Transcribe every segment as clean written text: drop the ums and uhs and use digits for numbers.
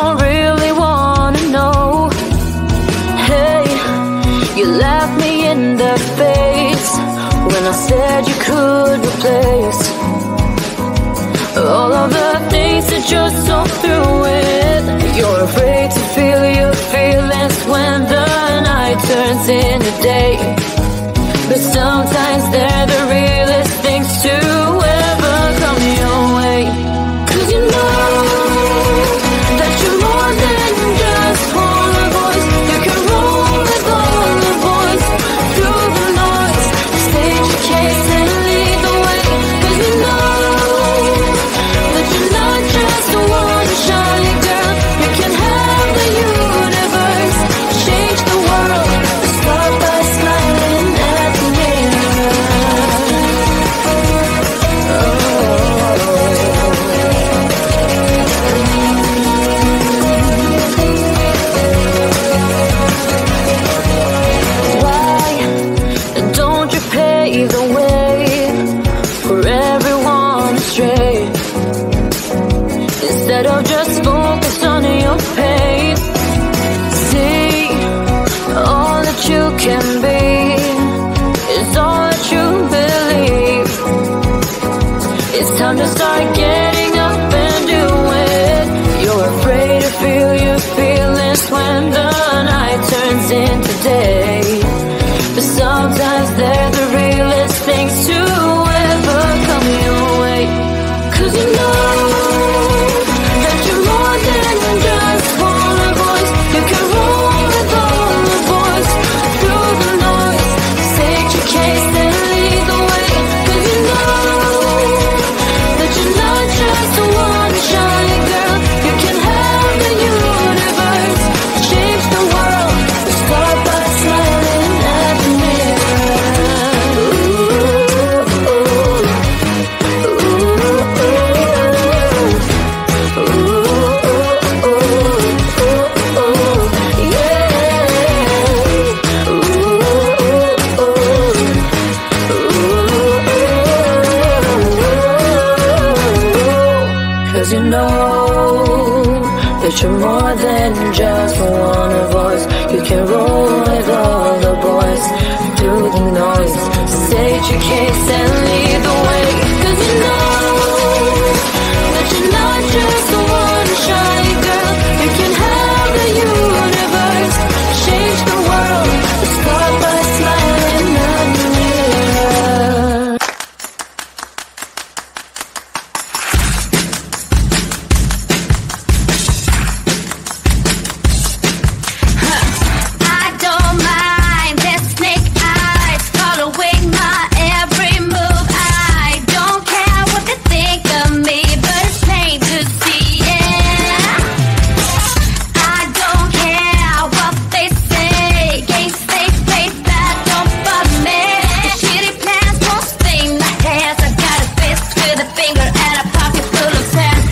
don't really wanna know. Hey, you laughed me in the face when I said you could replace all of the things that you're so through with. You're afraid to feel your feelings when the night turns into day. But sometimes they're the realest things to ever come your way. 'Cause you know that you're more than just one voice. You can roll with all the voice through the noise. State your case and lead the way. 'Cause you know that you're not just a one shy girl. You can have the universe, change the world. Start by smiling at the mirror. Why don't you pave the way for everyone astray? Instead of just focus on your pain, see all that you can be is all that you believe. It's time to start getting up and do it. You're afraid to feel your feelings when the night turns into day. But sometimes they're the realest things to ever come your way. 'Cause you know that you're more than just one voice. You can roll with all the voice through the noise. State your case and lead the way. 'Cause you know that you're not just a one shy girl. You can have the universe, change the world. Start by smiling at the mirror. Cause you know that you're more than just one voice. You can roll with all the boys through the noise. State your case and lead the way. 'Cause you know that you're not just a one shy girl. You can have the universe, change the world. Start by smiling at the mirror. I don't mind their snake eyes following my every move. I don't care what they think of me, but it's plain to see, yeah. I don't care what they say, games they play that don't bother me. The shitty plans won't sting my hands. I got a fist with a finger and a pocket full of sand.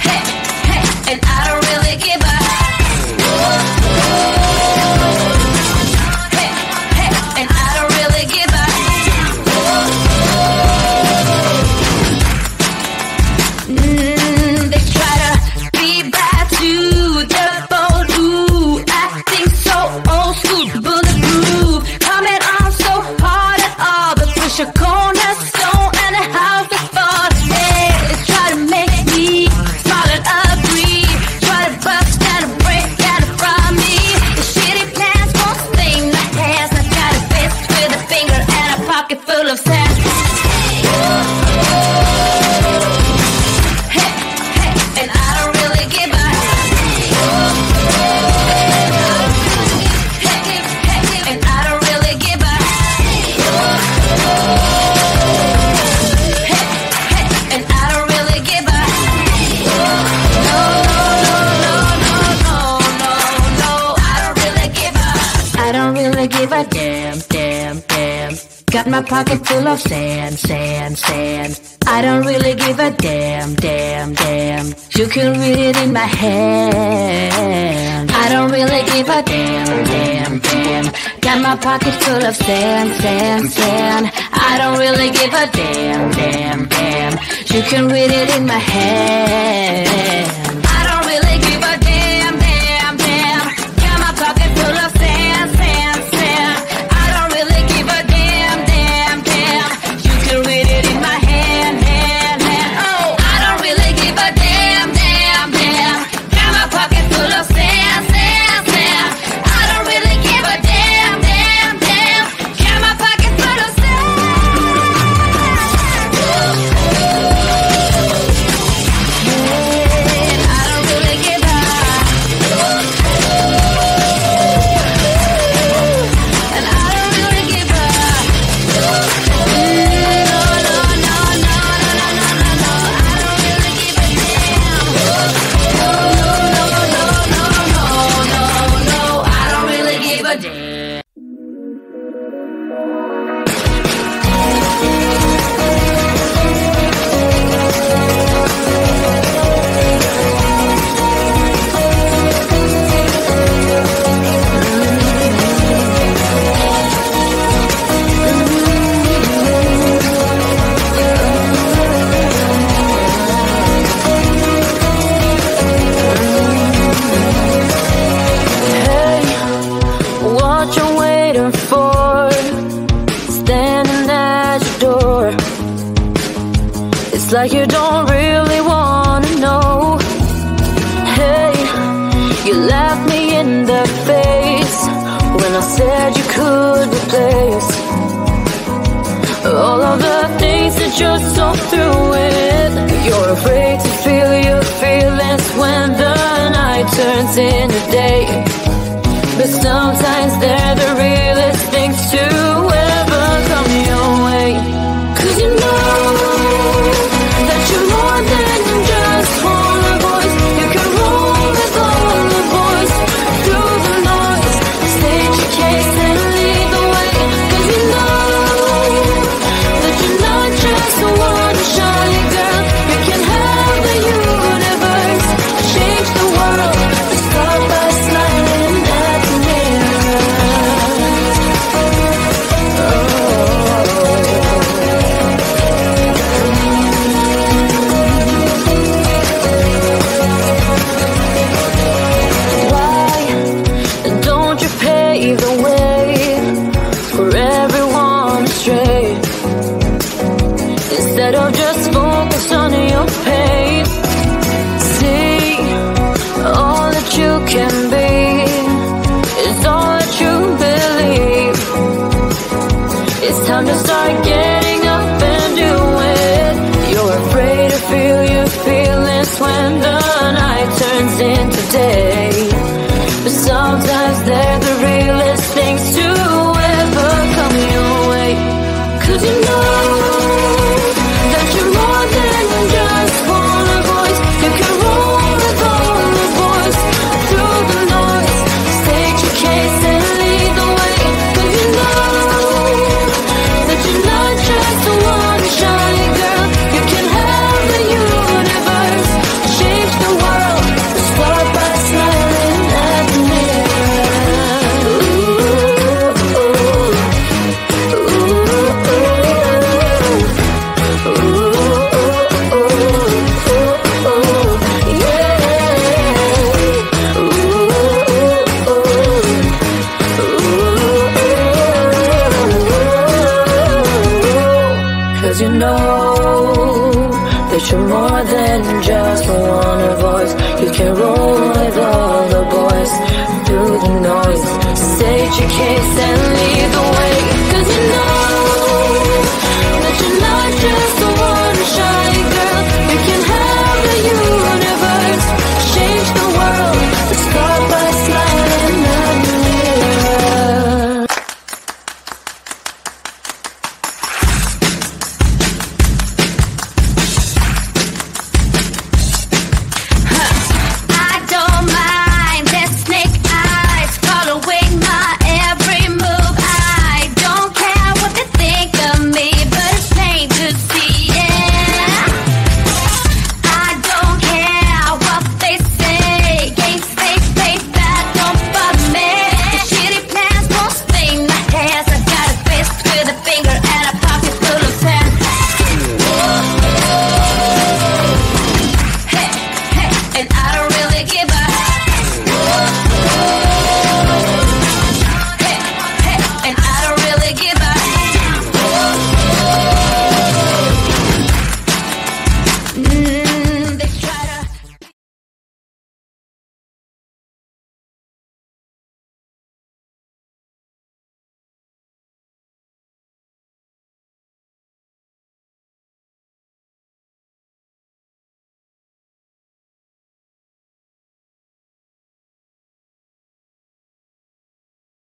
Hey, hey, and I don't really give a. Hey, hey, and I don't really give a. They try to be back to the bold, ooh, acting so old school, bulletproof, coming on so hard at all, but push a cornerstone and a house to fall. Hey, they try to make me smile and agree, try to bust and break out from me. The shitty plans won't sting my hands. I got a fist with a finger and a pocket full of sand. Hey, hey, and I don't really give a. Hey, hey, and I don't really give a. Hey, hey, and I don't really give a. No, no, no, no, no, no, no, I don't really give a. I don't really give a damn, damn, damn. Got my pocket full of sand, sand, sand. I don't really give a damn, damn, damn. You can read it in my hand. I I don't really give a damn, damn, damn. Got my pocket full of sand, sand, sand. I don't really give a damn, damn, damn. You can read it in my hand. I don't really give a damn, damn, damn. Got my pocket full of sand, sand, sand. I don't really give a damn, damn, damn. You can read it in my hand, hand, hand. Oh, I don't really give a damn, damn, damn. Got my pocket full of sand, sand, sand. I don't really give a damn, damn, damn. Got my pocket full of sand. I don't really give a. And I don't really give a. No, no, no, no, no, no, no, no, no. I don't really give a damn. No, no, no, no, no, no, no, no. I don't really give a damn. What you waiting for? Standing at your door. It's like you don't really wanna know. Hey, you laughed me in the face when I said you could replace all of the things that you're so through with. You're afraid to feel your feelings when the night turns into day. But sometimes they're the realest things to ever come your way. 'Cause you know that you're more than just one voice. You can roll with all the boys through the noise. State your case and lead the way. 'Cause you know that you're not just one shy girl. You can have the universe, change the world. Start by smiling at the mirror. Why don't you pave the way for everyone astray? Instead of just focus on your pain, see all that you can be is all that you believe. It's time to start getting up and do it. You're afraid to feel your feelings when the night turns into day. But sometimes they're the realest things to ever come your way. 'Cause you know that you're more than just one voice. You can roll with all the boys through the noise. State your case and lead the way. 'Cause you know that you're not just one shy girl. You can have the universe, change the world. Start by smiling at the mirror. Ooh, ooh, ooh, ooh, yeah. Ooh, 'cause you know that you're more than just one voice. You can roll